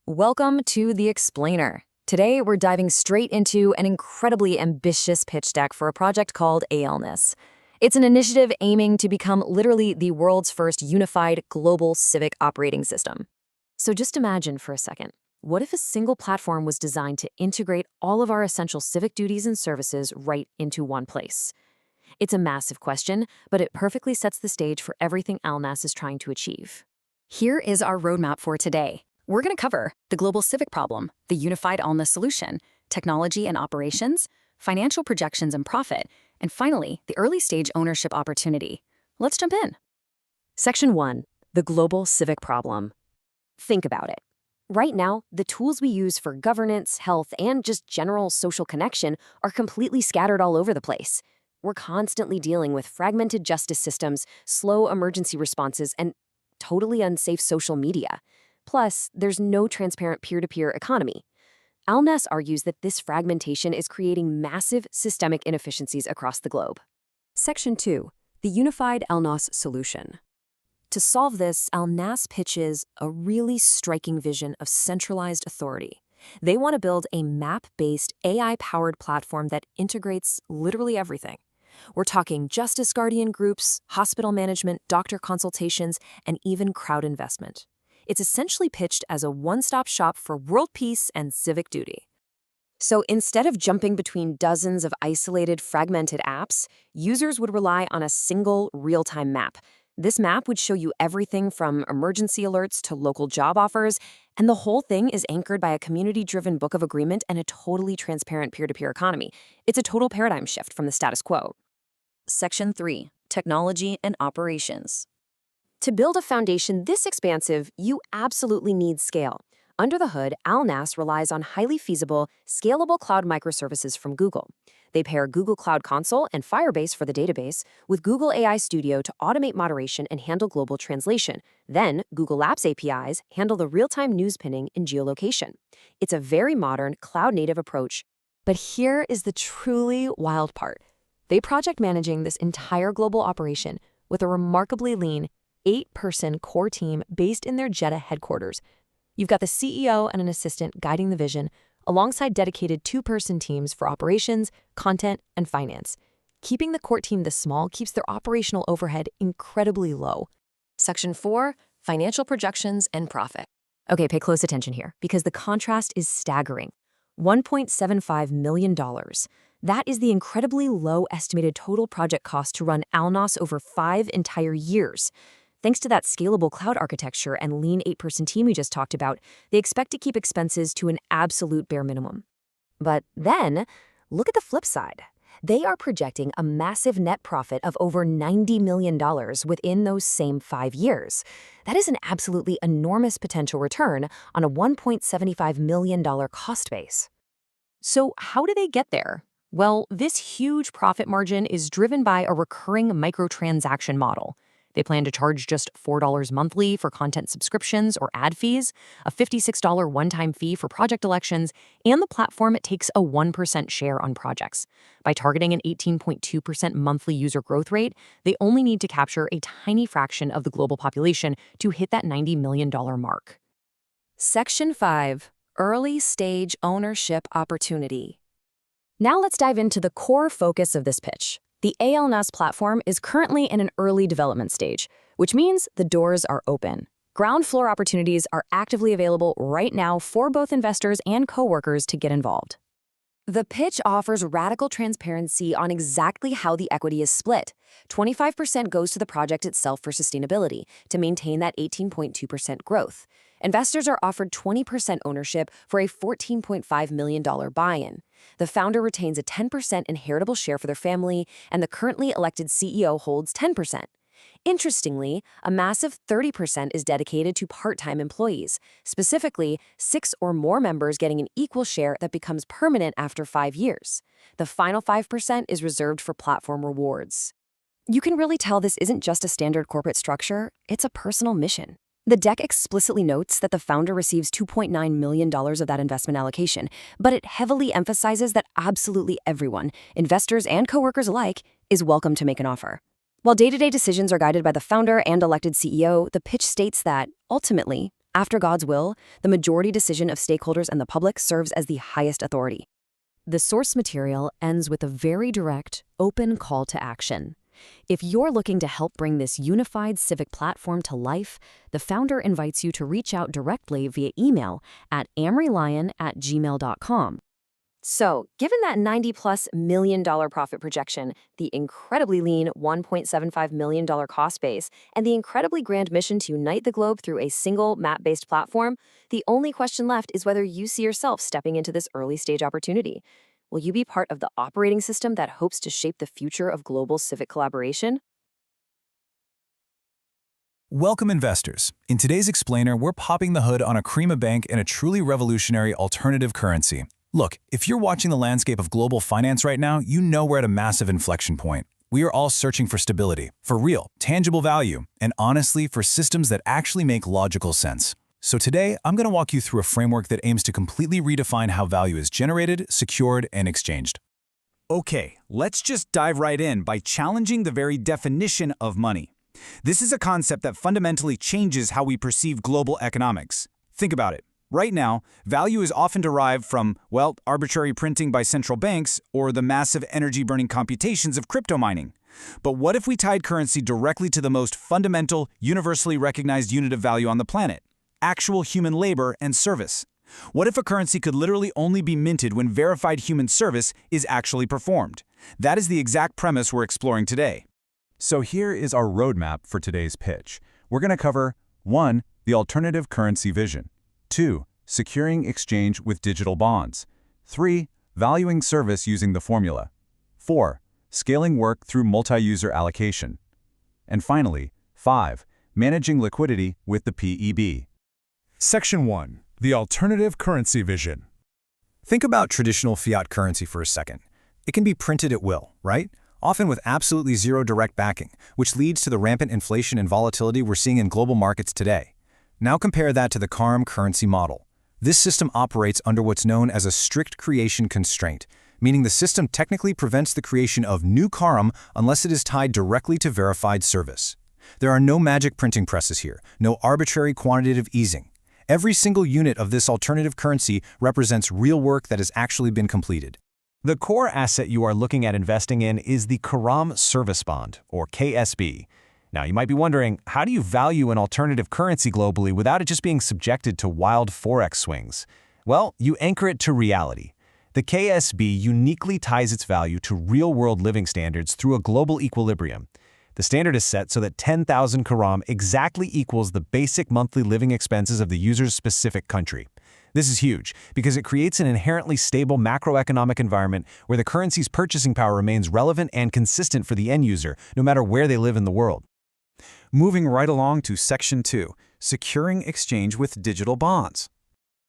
Welcome to The Explainer. Today, we're diving straight into an incredibly ambitious pitch deck for a project called Alnas. It's an initiative aiming to become literally the world's first unified global civic operating system. So just imagine for a second, what if a single platform was designed to integrate all of our essential civic duties and services right into one place? It's a massive question, but it perfectly sets the stage for everything Alnas is trying to achieve. Here is our roadmap for today. We're going to cover the global civic problem, the unified Alnas solution, technology and operations, financial projections and profit, and finally, the early-stage ownership opportunity. Let's jump in. Section 1. The global civic problem. Think about it. Right now, the tools we use for governance, health, and just general social connection are completely scattered all over the place. We're constantly dealing with fragmented justice systems, slow emergency responses, and totally unsafe social media. Plus, there's no transparent peer-to-peer economy. Alnas argues that this fragmentation is creating massive systemic inefficiencies across the globe. Section 2. The unified Alnas solution. To solve this, Alnas pitches a really striking vision of centralized authority. They want to build a map-based, AI-powered platform that integrates literally everything. We're talking justice guardian groups, hospital management, doctor consultations, and even crowd investment. It's essentially pitched as a one-stop shop for world peace and civic duty. So instead of jumping between dozens of isolated, fragmented apps, users would rely on a single real-time map. This map would show you everything from emergency alerts to local job offers, and the whole thing is anchored by a community-driven book of agreement and a totally transparent peer-to-peer economy. It's a total paradigm shift from the status quo. Section 3. Technology and operations. To build a foundation this expansive, you absolutely need scale. Under the hood, Alnas relies on highly feasible, scalable cloud microservices from Google. They pair Google Cloud Console and Firebase for the database with Google AI Studio to automate moderation and handle global translation. Then, Google Apps APIs handle the real-time news pinning and geolocation. It's a very modern, cloud-native approach. But here is the truly wild part. They project managing this entire global operation with a remarkably lean, 8-person core team based in their Jeddah headquarters. You've got the CEO and an assistant guiding the vision, alongside dedicated 2-person teams for operations, content, and finance. Keeping the core team this small keeps their operational overhead incredibly low. Section 4. Financial projections and profit. Okay, pay close attention here, because the contrast is staggering. $1.75 million. That is the incredibly low estimated total project cost to run Alnas over 5 entire years. Thanks to that scalable cloud architecture and lean 8-person team we just talked about, they expect to keep expenses to an absolute bare minimum. But then, look at the flip side. They are projecting a massive net profit of over $90 million within those same 5 years. That is an absolutely enormous potential return on a $1.75 million cost base. So how do they get there? Well, this huge profit margin is driven by a recurring microtransaction model. They plan to charge just $4 monthly for content subscriptions or ad fees, a $56 one-time fee for project elections, and the platform takes a 1% share on projects. By targeting an 18.2% monthly user growth rate, they only need to capture a tiny fraction of the global population to hit that $90 million mark. Section 5. Early Stage Ownership Opportunity. Now let's dive into the core focus of this pitch. The Alnas platform is currently in an early development stage, which means the doors are open. Ground floor opportunities are actively available right now for both investors and coworkers to get involved. The pitch offers radical transparency on exactly how the equity is split. 25% goes to the project itself for sustainability to maintain that 18.2% growth. Investors are offered 20% ownership for a $14.5 million buy-in. The founder retains a 10% inheritable share for their family, and the currently elected CEO holds 10%. Interestingly, a massive 30% is dedicated to part-time employees, specifically 6 or more members getting an equal share that becomes permanent after 5 years. The final 5% is reserved for platform rewards. You can really tell this isn't just a standard corporate structure, it's a personal mission. The deck explicitly notes that the founder receives $2.9 million of that investment allocation, but it heavily emphasizes that absolutely everyone, investors and coworkers alike, is welcome to make an offer. While day-to-day decisions are guided by the founder and elected CEO, the pitch states that, ultimately, After God's will, the majority decision of stakeholders and the public serves as the highest authority. The source material ends with a very direct, open call to action. If you're looking to help bring this unified civic platform to life, the founder invites you to reach out directly via email at amrelion@gmail.com. So, given that $90+ million profit projection, the incredibly lean $1.75 million cost base, and the incredibly grand mission to unite the globe through a single map-based platform, the only question left is whether you see yourself stepping into this early-stage opportunity. Will you be part of the operating system that hopes to shape the future of global civic collaboration? Welcome, investors. In today's explainer, we're popping the hood on Akrmna Bank and a truly revolutionary alternative currency. Look, if you're watching the landscape of global finance right now, you know we're at a massive inflection point. We are all searching for stability, for real, tangible value, and honestly, for systems that actually make logical sense. So today, I'm going to walk you through a framework that aims to completely redefine how value is generated, secured, and exchanged. Okay, let's just dive right in by challenging the very definition of money. This is a concept that fundamentally changes how we perceive global economics. Think about it. Right now, value is often derived from, well, arbitrary printing by central banks or the massive energy-burning computations of crypto mining. But what if we tied currency directly to the most fundamental, universally recognized unit of value on the planet? Actual human labor and service. What if a currency could literally only be minted when verified human service is actually performed? That is the exact premise we're exploring today. So here is our roadmap for today's pitch. We're going to cover 1. The alternative currency vision. 2. Securing exchange with digital bonds. 3. Valuing service using the formula. 4. Scaling work through multi-user allocation. And finally, 5. Managing liquidity with the PEB. Section 1. The alternative currency vision. Think about traditional fiat currency for a second. It can be printed at will, right? Often with absolutely zero direct backing, which leads to the rampant inflation and volatility we're seeing in global markets today. Now compare that to the Karam currency model. This system operates under what's known as a strict creation constraint, meaning the system technically prevents the creation of new Karam unless it is tied directly to verified service. There are no magic printing presses here, no arbitrary quantitative easing. Every single unit of this alternative currency represents real work that has actually been completed. The core asset you are looking at investing in is the Karam Service Bond, or KSB. Now, you might be wondering, how do you value an alternative currency globally without it just being subjected to wild forex swings? Well, you anchor it to reality. The KSB uniquely ties its value to real-world living standards through a global equilibrium. The standard is set so that 10,000 Karam exactly equals the basic monthly living expenses of the user's specific country. This is huge because it creates an inherently stable macroeconomic environment where the currency's purchasing power remains relevant and consistent for the end user, no matter where they live in the world. Moving right along to Section 2, Securing Exchange with Digital Bonds.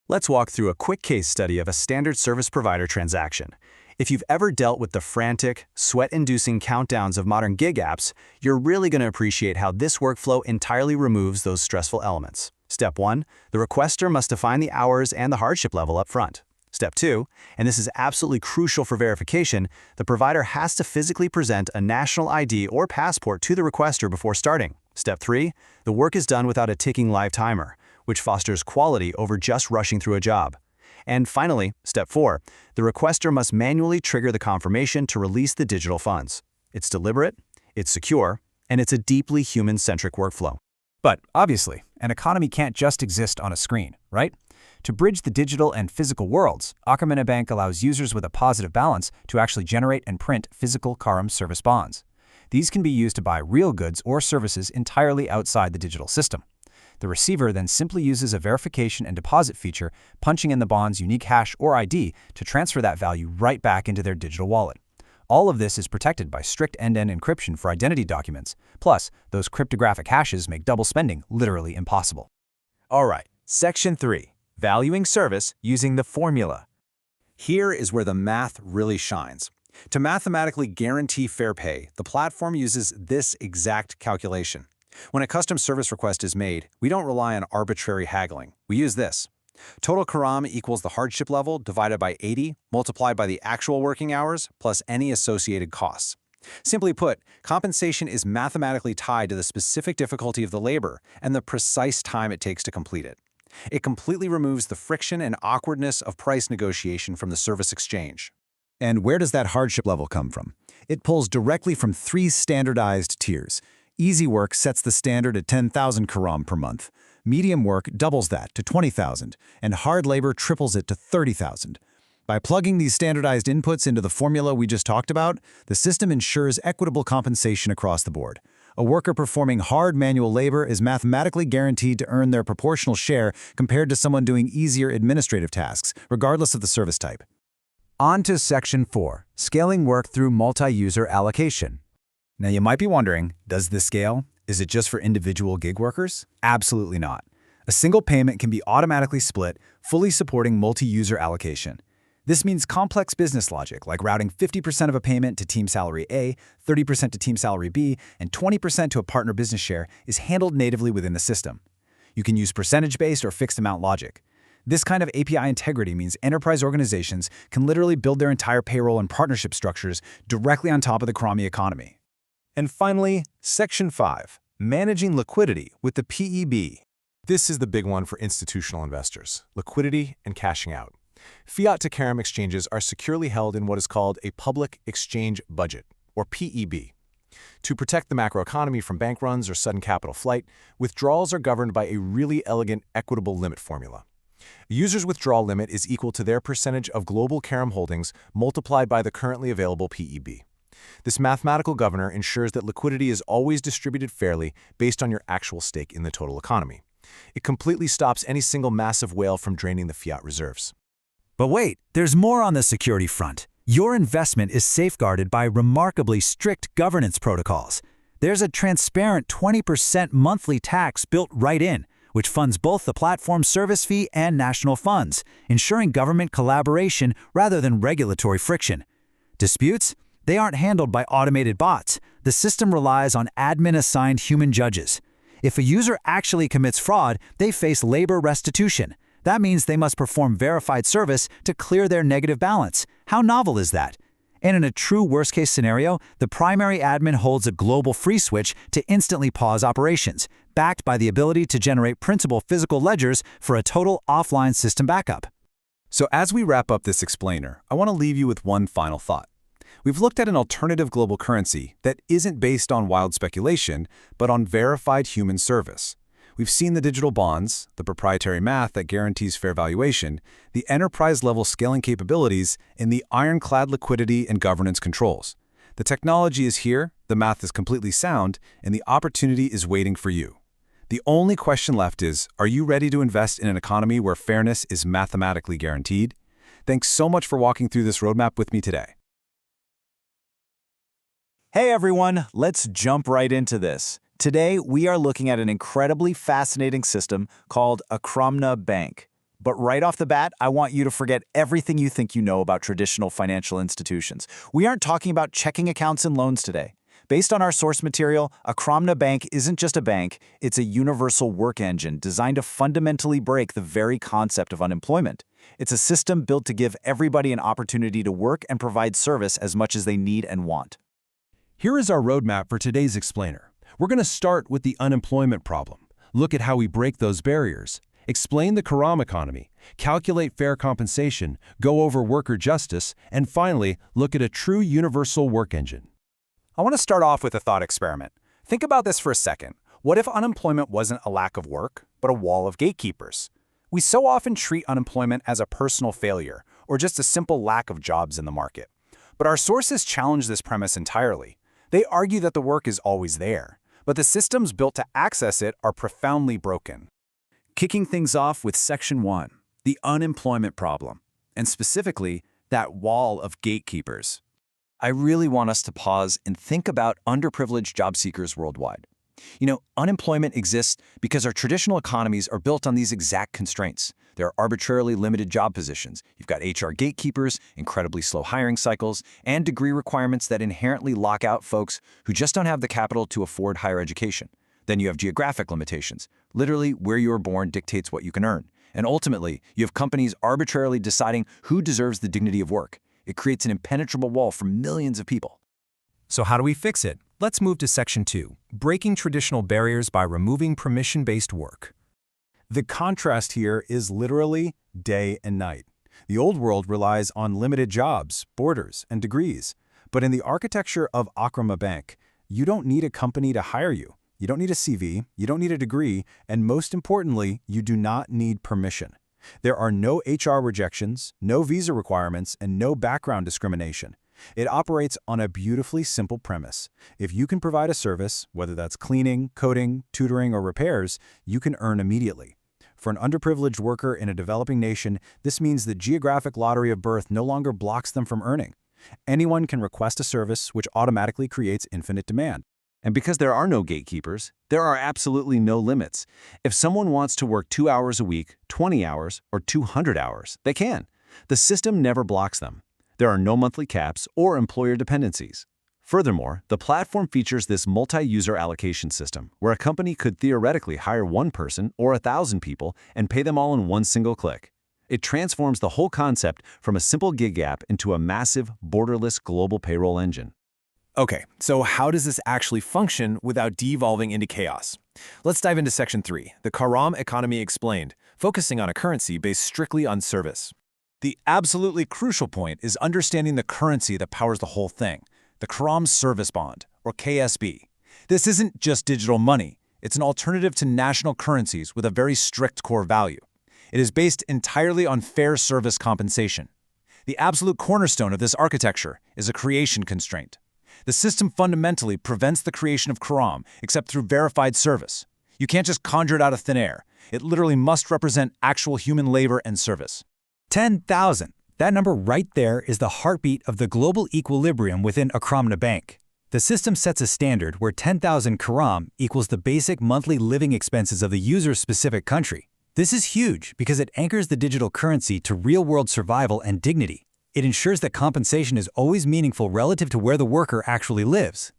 Let's walk through a quick case study of a standard service provider transaction. If you've ever dealt with the frantic, sweat-inducing countdowns of modern gig apps, you're really going to appreciate how this workflow entirely removes those stressful elements. Step 1, the requester must define the hours and the hardship level up front. Step 2, and this is absolutely crucial for verification, the provider has to physically present a national ID or passport to the requester before starting. Step 3, the work is done without a ticking live timer, which fosters quality over just rushing through a job. And finally, Step 4, the requester must manually trigger the confirmation to release the digital funds. It's deliberate, it's secure, and it's a deeply human-centric workflow. But obviously, an economy can't just exist on a screen, right? To bridge the digital and physical worlds, Akrmna Bank allows users with a positive balance to actually generate and print physical Karam service bonds. These can be used to buy real goods or services entirely outside the digital system. The receiver then simply uses a verification and deposit feature, punching in the bond's unique hash or ID to transfer that value right back into their digital wallet. All of this is protected by strict end-to-end encryption for identity documents. Plus, those cryptographic hashes make double spending literally impossible. All right, Section 3, Valuing Service using the formula. Here is where the math really shines. To mathematically guarantee fair pay, the platform uses this exact calculation. When a custom service request is made, we don't rely on arbitrary haggling. We use this. Total Karam equals the hardship level divided by 80, multiplied by the actual working hours, plus any associated costs. Simply put, compensation is mathematically tied to the specific difficulty of the labor and the precise time it takes to complete it. It completely removes the friction and awkwardness of price negotiation from the service exchange. And where does that hardship level come from? It pulls directly from 3 standardized tiers. Easy work sets the standard at 10,000 kram per month. Medium work doubles that to 20,000, and hard labor triples it to 30,000. By plugging these standardized inputs into the formula we just talked about, the system ensures equitable compensation across the board. A worker performing hard manual labor is mathematically guaranteed to earn their proportional share compared to someone doing easier administrative tasks, regardless of the service type. On to Section 4, Scaling Work Through Multi-User Allocation. Now you might be wondering, does this scale? Is it just for individual gig workers? Absolutely not. A single payment can be automatically split, fully supporting multi-user allocation. This means complex business logic, like routing 50% of a payment to team salary A, 30% to team salary B, and 20% to a partner business share, is handled natively within the system. You can use percentage-based or fixed amount logic. This kind of API integrity means enterprise organizations can literally build their entire payroll and partnership structures directly on top of the Akrmna economy. And finally, Section 5, Managing Liquidity with the PEB. This is the big one for institutional investors, liquidity and cashing out. Fiat to Kram exchanges are securely held in what is called a public exchange budget, or PEB. To protect the macroeconomy from bank runs or sudden capital flight, withdrawals are governed by a really elegant, equitable limit formula. A user's withdrawal limit is equal to their percentage of global Kram holdings multiplied by the currently available PEB. This mathematical governor ensures that liquidity is always distributed fairly based on your actual stake in the total economy. It completely stops any single massive whale from draining the fiat reserves. But wait, there's more on the security front. Your investment is safeguarded by remarkably strict governance protocols. There's a transparent 20% monthly tax built right in, which funds both the platform service fee and national funds, ensuring government collaboration rather than regulatory friction. Disputes? They aren't handled by automated bots. The system relies on admin-assigned human judges. If a user actually commits fraud, they face labor restitution. That means they must perform verified service to clear their negative balance. How novel is that? And in a true worst-case scenario, the primary admin holds a global free switch to instantly pause operations, backed by the ability to generate printable physical ledgers for a total offline system backup. So as we wrap up this explainer, I want to leave you with one final thought. We've looked at an alternative global currency that isn't based on wild speculation, but on verified human service. We've seen the digital bonds, the proprietary math that guarantees fair valuation, the enterprise-level scaling capabilities, and the ironclad liquidity and governance controls. The technology is here, the math is completely sound, and the opportunity is waiting for you. The only question left is, are you ready to invest in an economy where fairness is mathematically guaranteed? Thanks so much for walking through this roadmap with me today. Hey everyone, let's jump right into this. Today, we are looking at an incredibly fascinating system called Akrmna Bank. But right off the bat, I want you to forget everything you think you know about traditional financial institutions. We aren't talking about checking accounts and loans today. Based on our source material, Akrmna Bank isn't just a bank, it's a universal work engine designed to fundamentally break the very concept of unemployment. It's a system built to give everybody an opportunity to work and provide service as much as they need and want. Here is our roadmap for today's explainer. We're going to start with the unemployment problem, look at how we break those barriers, explain the Kram economy, calculate fair compensation, go over worker justice, and finally, look at a true universal work engine. I want to start off with a thought experiment. Think about this for a second. What if unemployment wasn't a lack of work, but a wall of gatekeepers? We so often treat unemployment as a personal failure, or just a simple lack of jobs in the market. But our sources challenge this premise entirely. They argue that the work is always there, but the systems built to access it are profoundly broken. Kicking things off with Section 1, the unemployment problem, and specifically, that wall of gatekeepers. I really want us to pause and think about underprivileged job seekers worldwide. You know, unemployment exists because our traditional economies are built on these exact constraints. There are arbitrarily limited job positions. You've got HR gatekeepers, incredibly slow hiring cycles, and degree requirements that inherently lock out folks who just don't have the capital to afford higher education. Then you have geographic limitations. Literally, where you were born dictates what you can earn. And ultimately, you have companies arbitrarily deciding who deserves the dignity of work. It creates an impenetrable wall for millions of people. So how do we fix it? Let's move to Section 2, breaking traditional barriers by removing permission-based work. The contrast here is literally day and night. The old world relies on limited jobs, borders, and degrees. But in the architecture of Akrmna Bank, you don't need a company to hire you. You don't need a CV, you don't need a degree, and most importantly, you do not need permission. There are no HR rejections, no visa requirements, and no background discrimination. It operates on a beautifully simple premise. If you can provide a service, whether that's cleaning, coding, tutoring, or repairs, you can earn immediately. For an underprivileged worker in a developing nation, this means the geographic lottery of birth no longer blocks them from earning. Anyone can request a service, which automatically creates infinite demand. And because there are no gatekeepers, there are absolutely no limits. If someone wants to work 2 hours a week, 20 hours, or 200 hours, they can. The system never blocks them. There are no monthly caps or employer dependencies. Furthermore, the platform features this multi-user allocation system, where a company could theoretically hire one person or 1,000 people and pay them all in one single click. It transforms the whole concept from a simple gig app into a massive, borderless global payroll engine. Okay, so how does this actually function without devolving into chaos? Let's dive into Section 3, the Karam economy explained, focusing on a currency based strictly on service. The absolutely crucial point is understanding the currency that powers the whole thing, the Karam Service Bond, or KSB. This isn't just digital money. It's an alternative to national currencies with a very strict core value. It is based entirely on fair service compensation. The absolute cornerstone of this architecture is a creation constraint. The system fundamentally prevents the creation of Karam except through verified service. You can't just conjure it out of thin air. It literally must represent actual human labor and service. 10,000. That number right there is the heartbeat of the global equilibrium within Akrmna Bank. The system sets a standard where 10,000 Karam equals the basic monthly living expenses of the user's specific country. This is huge because it anchors the digital currency to real-world survival and dignity. It ensures that compensation is always meaningful relative to where the worker actually lives.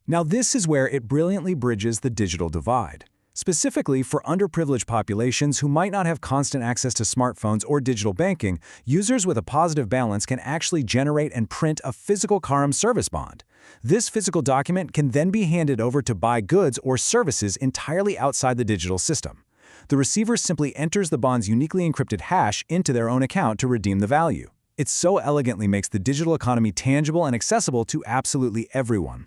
Now, this is where it brilliantly bridges the digital divide. Specifically for underprivileged populations who might not have constant access to smartphones or digital banking, users with a positive balance can actually generate and print a physical Karam service bond. This physical document can then be handed over to buy goods or services entirely outside the digital system. The receiver simply enters the bond's uniquely encrypted hash into their own account to redeem the value. It so elegantly makes the digital economy tangible and accessible to absolutely everyone.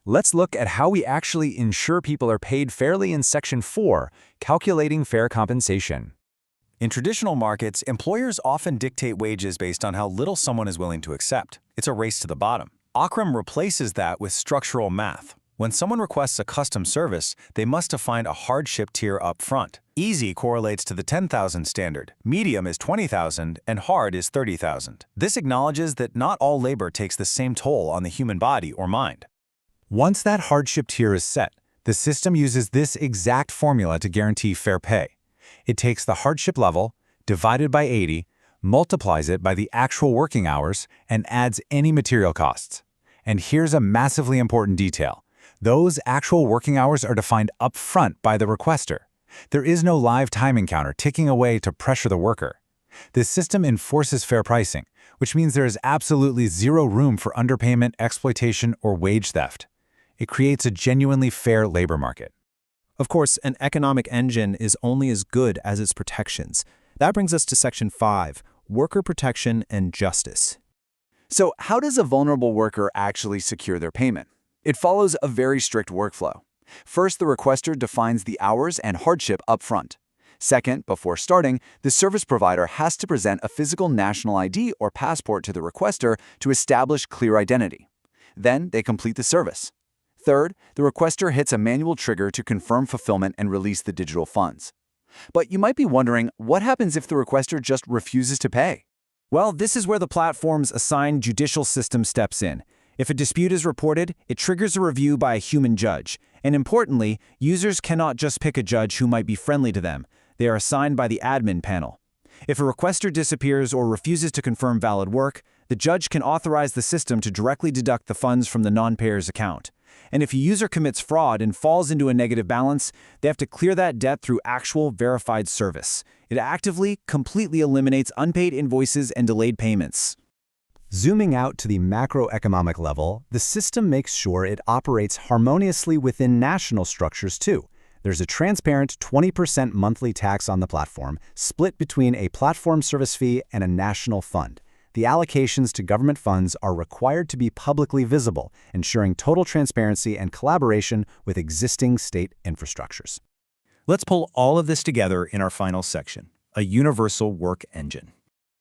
Let's look at how we actually ensure people are paid fairly in Section 4, Calculating Fair Compensation. In traditional markets, employers often dictate wages based on how little someone is willing to accept. It's a race to the bottom. Akrmna replaces that with structural math. When someone requests a custom service, they must define a hardship tier up front. Easy correlates to the 10,000 standard, medium is 20,000, and hard is 30,000. This acknowledges that not all labor takes the same toll on the human body or mind. Once that hardship tier is set, the system uses this exact formula to guarantee fair pay. It takes the hardship level, divided by 80, multiplies it by the actual working hours, and adds any material costs. And here's a massively important detail. Those actual working hours are defined up front by the requester. There is no live timing counter ticking away to pressure the worker. This system enforces fair pricing, which means there is absolutely zero room for underpayment, exploitation, or wage theft. It creates a genuinely fair labor market. Of course, an economic engine is only as good as its protections. That brings us to Section 5, Worker Protection and Justice. So how does a vulnerable worker actually secure their payment? It follows a very strict workflow. First, the requester defines the hours and hardship up front. Second, before starting, the service provider has to present a physical national ID or passport to the requester to establish clear identity. Then, they complete the service. Third, the requester hits a manual trigger to confirm fulfillment and release the digital funds. But you might be wondering, what happens if the requester just refuses to pay? Well, this is where the platform's assigned judicial system steps in. If a dispute is reported, it triggers a review by a human judge. And importantly, users cannot just pick a judge who might be friendly to them. They are assigned by the admin panel. If a requester disappears or refuses to confirm valid work, the judge can authorize the system to directly deduct the funds from the non-payer's account. And if a user commits fraud and falls into a negative balance, they have to clear that debt through actual verified service. It actively, completely eliminates unpaid invoices and delayed payments. Zooming out to the macroeconomic level, the system makes sure it operates harmoniously within national structures too. There's a transparent 20% monthly tax on the platform, split between a platform service fee and a national fund. The allocations to government funds are required to be publicly visible, ensuring total transparency and collaboration with existing state infrastructures. Let's pull all of this together in our final section, a universal work engine.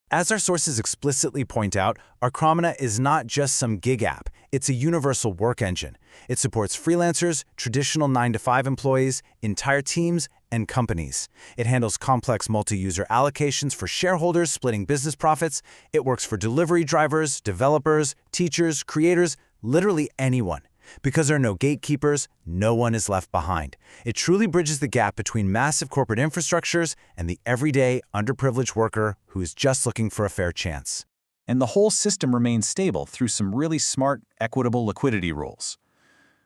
As our sources explicitly point out, Akrmna is not just some gig app, it's a universal work engine. It supports freelancers, traditional 9-to-5 employees, entire teams, and companies. It handles complex multi-user allocations for shareholders splitting business profits. It works for delivery drivers, developers, teachers, creators, literally anyone. Because there are no gatekeepers, no one is left behind. It truly bridges the gap between massive corporate infrastructures and the everyday, underprivileged worker who is just looking for a fair chance. And the whole system remains stable through some really smart, equitable liquidity rules.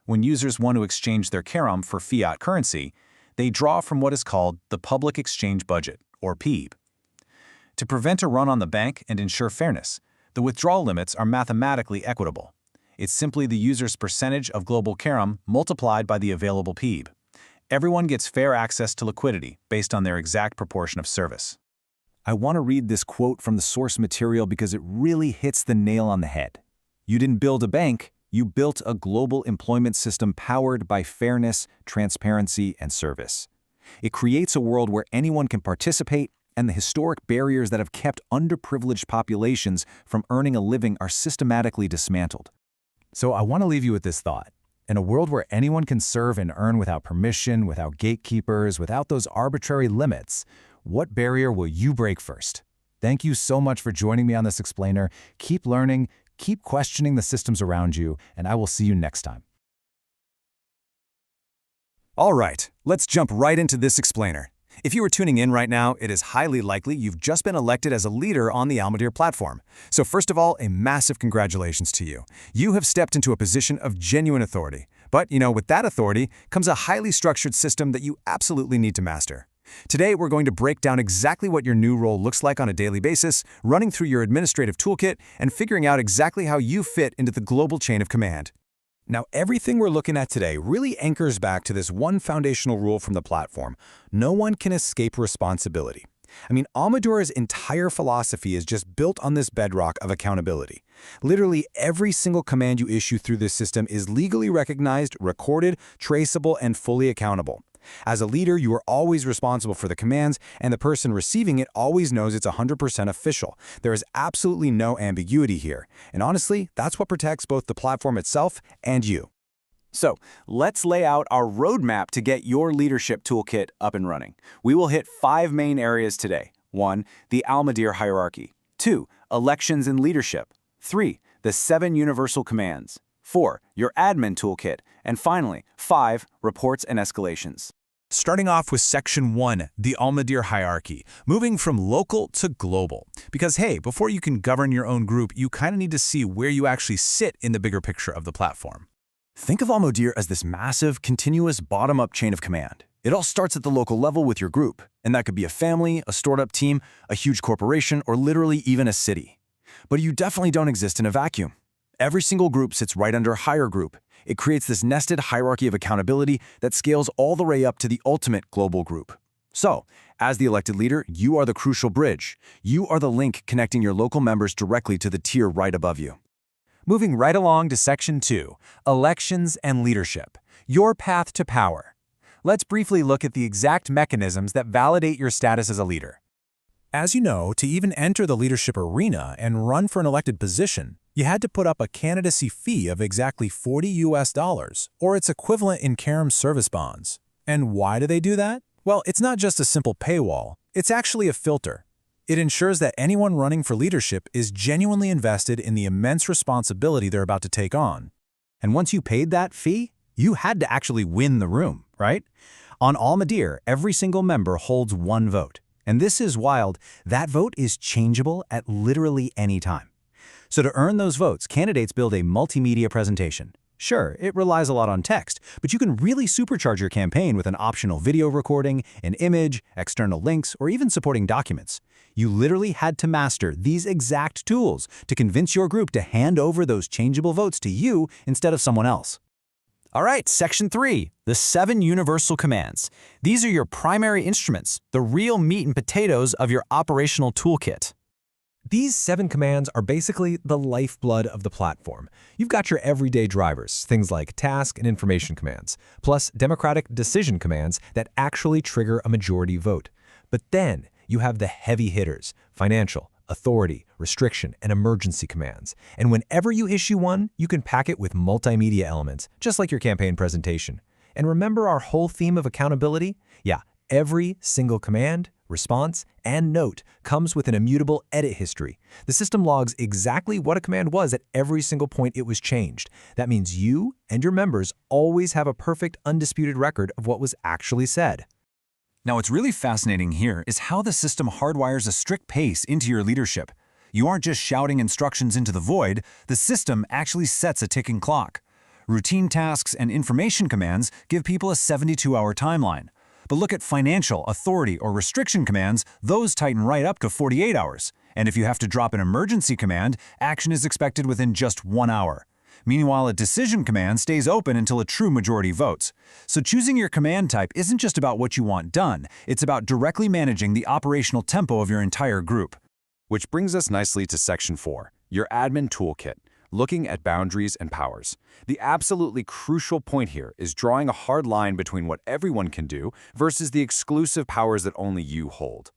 When users want to exchange their Kerem for fiat currency, they draw from what is called the Public Exchange Budget, or PEB. To prevent a run on the bank and ensure fairness, the withdrawal limits are mathematically equitable. It's simply the user's percentage of global Kerem multiplied by the available PEB. Everyone gets fair access to liquidity based on their exact proportion of service. I want to read this quote from the source material because it really hits the nail on the head. You didn't build a bank, you built a global employment system powered by fairness, transparency, and service. It creates a world where anyone can participate, and the historic barriers that have kept underprivileged populations from earning a living are systematically dismantled. So I want to leave you with this thought. In a world where anyone can serve and earn without permission, without gatekeepers, without those arbitrary limits, what barrier will you break first? Thank you so much for joining me on this explainer. Keep learning, keep questioning the systems around you, and I will see you next time. All right, let's jump right into this explainer. If you are tuning in right now, it is highly likely you've just been elected as a leader on the Almodear platform. So first of all, a massive congratulations to you. You have stepped into a position of genuine authority. But, with that authority comes a highly structured system that you absolutely need to master. Today, we're going to break down exactly what your new role looks like on a daily basis, running through your administrative toolkit, and figuring out exactly how you fit into the global chain of command. Now, everything we're looking at today really anchors back to this one foundational rule from the platform. No one can escape responsibility. Almodear's entire philosophy is just built on this bedrock of accountability. Literally every single command you issue through this system is legally recognized, recorded, traceable, and fully accountable. As a leader, you are always responsible for the commands, and the person receiving it always knows it's 100% official. There is absolutely no ambiguity here. And honestly, that's what protects both the platform itself and you. So, let's lay out our roadmap to get your leadership toolkit up and running. We will hit 5 main areas today. 1. The Almodear hierarchy. 2. Elections and leadership. 3. The 7 universal commands. 4. Your admin toolkit. And finally, 5. Reports and escalations. Starting off with Section 1, the Almodear hierarchy, moving from local to global. Because hey, before you can govern your own group, you kind of need to see where you actually sit in the bigger picture of the platform. Think of Almodear as this massive, continuous bottom-up chain of command. It all starts at the local level with your group, and that could be a family, a stored-up team, a huge corporation, or literally even a city. But you definitely don't exist in a vacuum. Every single group sits right under a higher group. It creates this nested hierarchy of accountability that scales all the way up to the ultimate global group. So, as the elected leader, you are the crucial bridge. You are the link connecting your local members directly to the tier right above you. Moving right along to Section 2, Elections and Leadership, your path to power. Let's briefly look at the exact mechanisms that validate your status as a leader. As you know, to even enter the leadership arena and run for an elected position, you had to put up a candidacy fee of exactly $40 or its equivalent in Kerem service bonds. And why do they do that? Well, it's not just a simple paywall, it's actually a filter. It ensures that anyone running for leadership is genuinely invested in the immense responsibility they're about to take on. And once you paid that fee, you had to actually win the room, right? On Almodear, every single member holds 1 vote. And this is wild, that vote is changeable at literally any time. So to earn those votes, candidates build a multimedia presentation. Sure, it relies a lot on text, but you can really supercharge your campaign with an optional video recording, an image, external links, or even supporting documents. You literally had to master these exact tools to convince your group to hand over those changeable votes to you instead of someone else. All right, Section 3, the 7 universal commands. These are your primary instruments, the real meat and potatoes of your operational toolkit. These 7 commands are basically the lifeblood of the platform. You've got your everyday drivers, things like task and information commands, plus democratic decision commands that actually trigger a majority vote. But then you have the heavy hitters, financial, authority, restriction, and emergency commands. And whenever you issue one, you can pack it with multimedia elements, just like your campaign presentation. And remember our whole theme of accountability? Yeah, every single command, response, and note comes with an immutable edit history. The system logs exactly what a command was at every single point it was changed. That means you and your members always have a perfect, undisputed record of what was actually said. Now, what's really fascinating here is how the system hardwires a strict pace into your leadership. You aren't just shouting instructions into the void, the system actually sets a ticking clock. Routine tasks and information commands give people a 72-hour timeline. But look at financial, authority, or restriction commands, those tighten right up to 48 hours. And if you have to drop an emergency command, action is expected within just 1 hour. Meanwhile, a decision command stays open until a true majority votes. So choosing your command type isn't just about what you want done, it's about directly managing the operational tempo of your entire group. Which brings us nicely to Section 4, your admin toolkit, looking at boundaries and powers. The absolutely crucial point here is drawing a hard line between what everyone can do versus the exclusive powers that only you hold.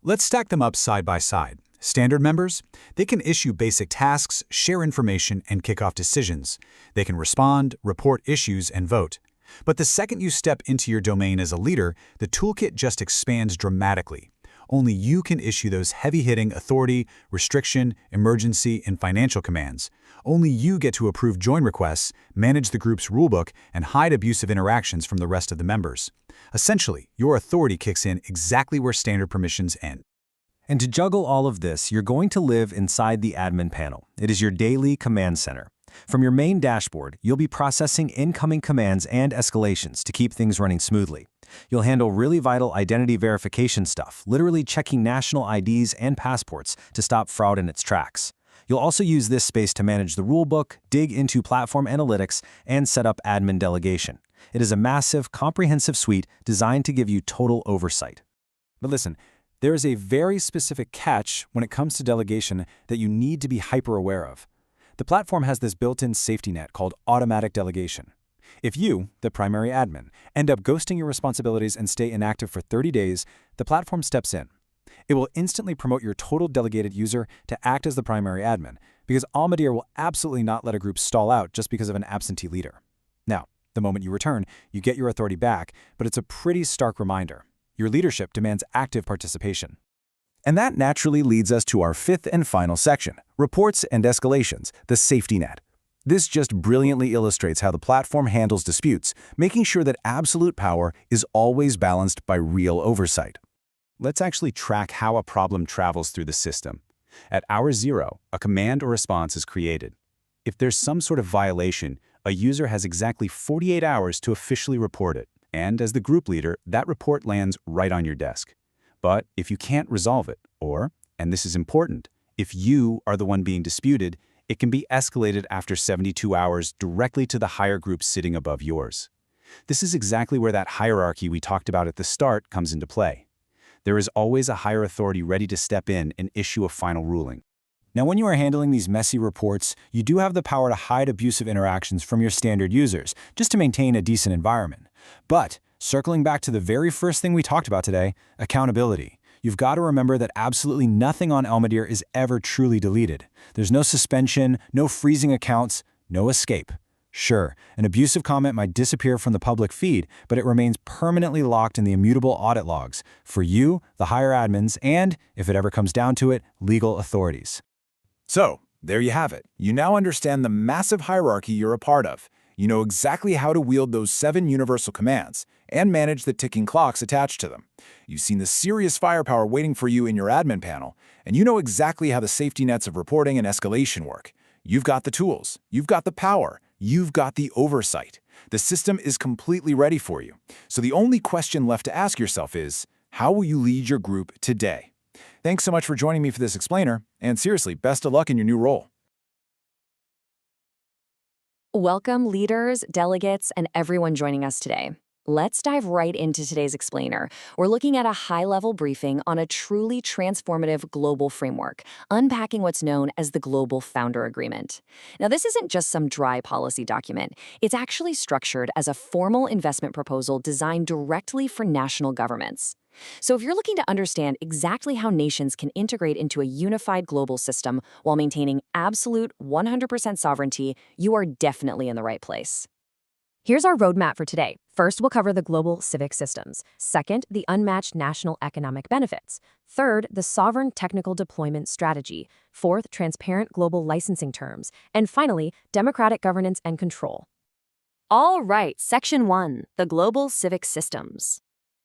Let's stack them up side by side. Standard members, they can issue basic tasks, share information, and kick off decisions. They can respond, report issues, and vote. But the second you step into your domain as a leader, the toolkit just expands dramatically. Only you can issue those heavy-hitting authority, restriction, emergency, and financial commands. Only you get to approve join requests, manage the group's rulebook, and hide abusive interactions from the rest of the members. Essentially, your authority kicks in exactly where standard permissions end. And to juggle all of this, you're going to live inside the admin panel. It is your daily command center. From your main dashboard, you'll be processing incoming commands and escalations to keep things running smoothly. You'll handle really vital identity verification stuff, literally checking national IDs and passports to stop fraud in its tracks. You'll also use this space to manage the rulebook, dig into platform analytics, and set up admin delegation. It is a massive, comprehensive suite designed to give you total oversight. But listen, there is a very specific catch when it comes to delegation that you need to be hyper-aware of. The platform has this built-in safety net called automatic delegation. If you, the primary admin, end up ghosting your responsibilities and stay inactive for 30 days, the platform steps in. It will instantly promote your total delegated user to act as the primary admin, because Almodear will absolutely not let a group stall out just because of an absentee leader. Now, the moment you return, you get your authority back, but it's a pretty stark reminder. Your leadership demands active participation. And that naturally leads us to our fifth and final section, reports and escalations, the safety net. This just brilliantly illustrates how the platform handles disputes, making sure that absolute power is always balanced by real oversight. Let's actually track how a problem travels through the system. At hour 0, a command or response is created. If there's some sort of violation, a user has exactly 48 hours to officially report it. And as the group leader, that report lands right on your desk. But if you can't resolve it, or, and this is important, if you are the one being disputed, it can be escalated after 72 hours directly to the higher group sitting above yours. This is exactly where that hierarchy we talked about at the start comes into play. There is always a higher authority ready to step in and issue a final ruling. Now, when you are handling these messy reports, you do have the power to hide abusive interactions from your standard users, just to maintain a decent environment. But, circling back to the very first thing we talked about today, accountability. You've got to remember that absolutely nothing on Almodear is ever truly deleted. There's no suspension, no freezing accounts, no escape. Sure, an abusive comment might disappear from the public feed, but it remains permanently locked in the immutable audit logs for you, the higher admins, and, if it ever comes down to it, legal authorities. So, there you have it. You now understand the massive hierarchy you're a part of. You know exactly how to wield those 7 universal commands and manage the ticking clocks attached to them. You've seen the serious firepower waiting for you in your admin panel, and you know exactly how the safety nets of reporting and escalation work. You've got the tools, you've got the power, you've got the oversight. The system is completely ready for you. So the only question left to ask yourself is, how will you lead your group today? Thanks so much for joining me for this explainer, and seriously, best of luck in your new role. Welcome, leaders, delegates, and everyone joining us today. Let's dive right into today's explainer. We're looking at a high-level briefing on a truly transformative global framework, unpacking what's known as the Global Founder Agreement. Now, this isn't just some dry policy document. It's actually structured as a formal investment proposal designed directly for national governments. So if you're looking to understand exactly how nations can integrate into a unified global system while maintaining absolute 100% sovereignty, you are definitely in the right place. Here's our roadmap for today. First, we'll cover the global civic systems. Second, the unmatched national economic benefits. Third, the sovereign technical deployment strategy. Fourth, transparent global licensing terms. And finally, democratic governance and control. All right, Section 1, the global civic systems.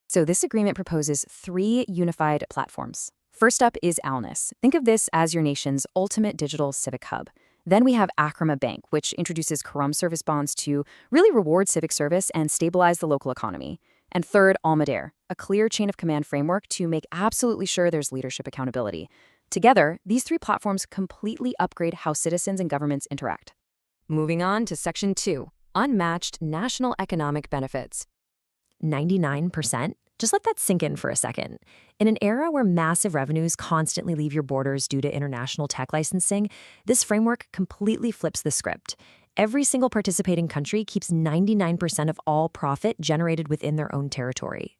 So this agreement proposes 3 unified platforms. First up is Alnas. Think of this as your nation's ultimate digital civic hub. Then we have Akrmna Bank, which introduces Quorum service bonds to really reward civic service and stabilize the local economy. And third, Almodear, a clear chain of command framework to make absolutely sure there's leadership accountability. Together, these 3 platforms completely upgrade how citizens and governments interact. Moving on to Section 2, unmatched national economic benefits. 99%? Just let that sink in for a second. In an era where massive revenues constantly leave your borders due to international tech licensing, this framework completely flips the script. Every single participating country keeps 99% of all profit generated within their own territory.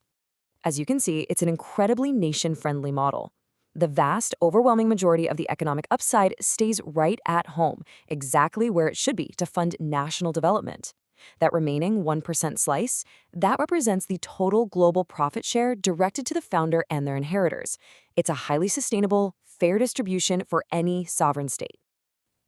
As you can see, it's an incredibly nation-friendly model. The vast, overwhelming majority of the economic upside stays right at home, exactly where it should be to fund national development. That remaining 1% slice, that represents the total global profit share directed to the founder and their inheritors. It's a highly sustainable, fair distribution for any sovereign state.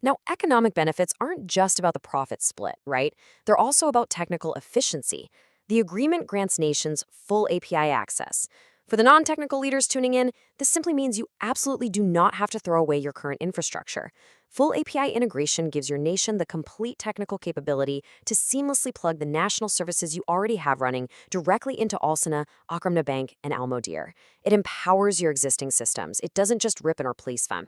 Now, economic benefits aren't just about the profit split, right? They're also about technical efficiency. The agreement grants nations full API access. For the non-technical leaders tuning in, this simply means you absolutely do not have to throw away your current infrastructure. Full API integration gives your nation the complete technical capability to seamlessly plug the national services you already have running directly into Alnas, Akrmna Bank, and Almodear. It empowers your existing systems. It doesn't just rip and replace them.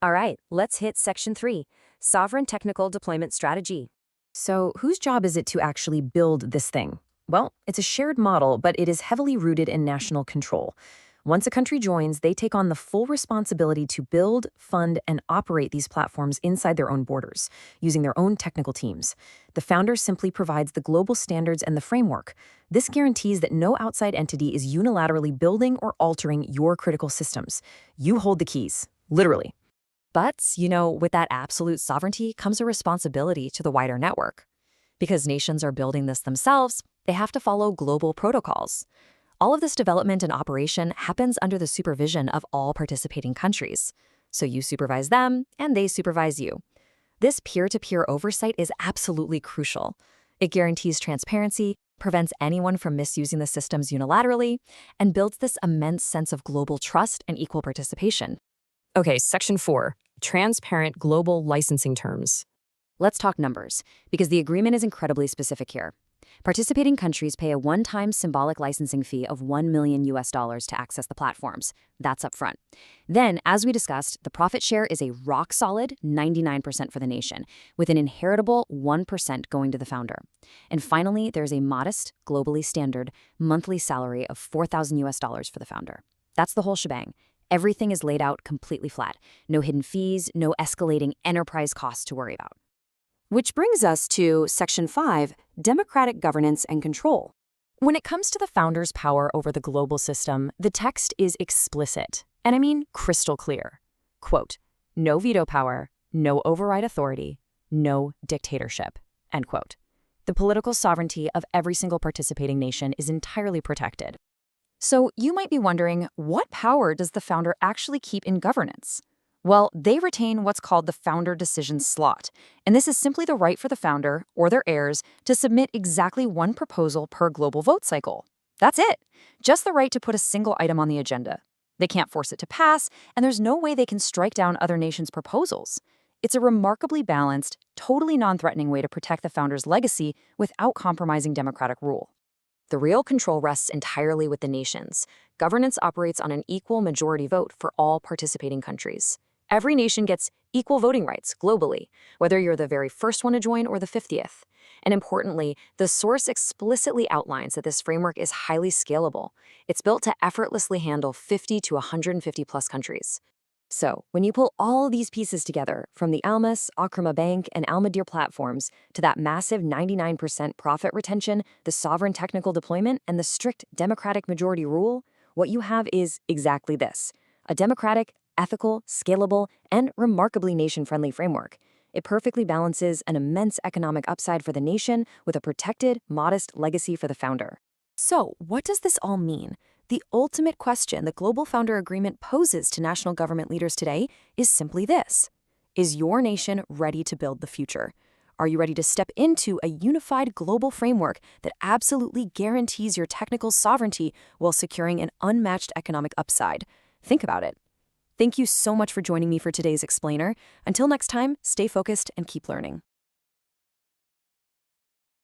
All right, let's hit Section 3, Sovereign Technical Deployment Strategy. So whose job is it to actually build this thing? Well, it's a shared model, but it is heavily rooted in national control. Once a country joins, they take on the full responsibility to build, fund, and operate these platforms inside their own borders, using their own technical teams. The founder simply provides the global standards and the framework. This guarantees that no outside entity is unilaterally building or altering your critical systems. You hold the keys, literally. But, with that absolute sovereignty comes a responsibility to the wider network. Because nations are building this themselves, they have to follow global protocols. All of this development and operation happens under the supervision of all participating countries. So you supervise them, and they supervise you. This peer-to-peer oversight is absolutely crucial. It guarantees transparency, prevents anyone from misusing the systems unilaterally, and builds this immense sense of global trust and equal participation. Okay, Section 4, Transparent Global Licensing Terms. Let's talk numbers, because the agreement is incredibly specific here. Participating countries pay a one-time symbolic licensing fee of $1 million to access the platforms. That's upfront. Then, as we discussed, the profit share is a rock-solid 99% for the nation, with an inheritable 1% going to the founder. And finally, there's a modest, globally standard monthly salary of $4,000 for the founder. That's the whole shebang. Everything is laid out completely flat. No hidden fees, no escalating enterprise costs to worry about. Which brings us to Section 5, Democratic Governance and Control. When it comes to the founder's power over the global system, the text is explicit, and I mean crystal clear. Quote, no veto power, no override authority, no dictatorship, end quote. The political sovereignty of every single participating nation is entirely protected. So you might be wondering, what power does the founder actually keep in governance? Well, they retain what's called the founder decision slot, and this is simply the right for the founder or their heirs to submit exactly one proposal per global vote cycle. That's it. Just the right to put a single item on the agenda. They can't force it to pass, and there's no way they can strike down other nations' proposals. It's a remarkably balanced, totally non-threatening way to protect the founder's legacy without compromising democratic rule. The real control rests entirely with the nations. Governance operates on an equal majority vote for all participating countries. Every nation gets equal voting rights globally, whether you're the very first one to join or the 50th. And importantly, the source explicitly outlines that this framework is highly scalable. It's built to effortlessly handle 50 to 150 plus countries. So, when you pull all these pieces together, from the Alnas, Akrmna Bank, and Almodear platforms to that massive 99% profit retention, the sovereign technical deployment, and the strict democratic majority rule, what you have is exactly this: a democratic, ethical, scalable, and remarkably nation-friendly framework. It perfectly balances an immense economic upside for the nation with a protected, modest legacy for the founder. So, what does this all mean? The ultimate question the Global Founder Agreement poses to national government leaders today is simply this: is your nation ready to build the future? Are you ready to step into a unified global framework that absolutely guarantees your technical sovereignty while securing an unmatched economic upside? Think about it. Thank you so much for joining me for today's explainer. Until next time, stay focused and keep learning.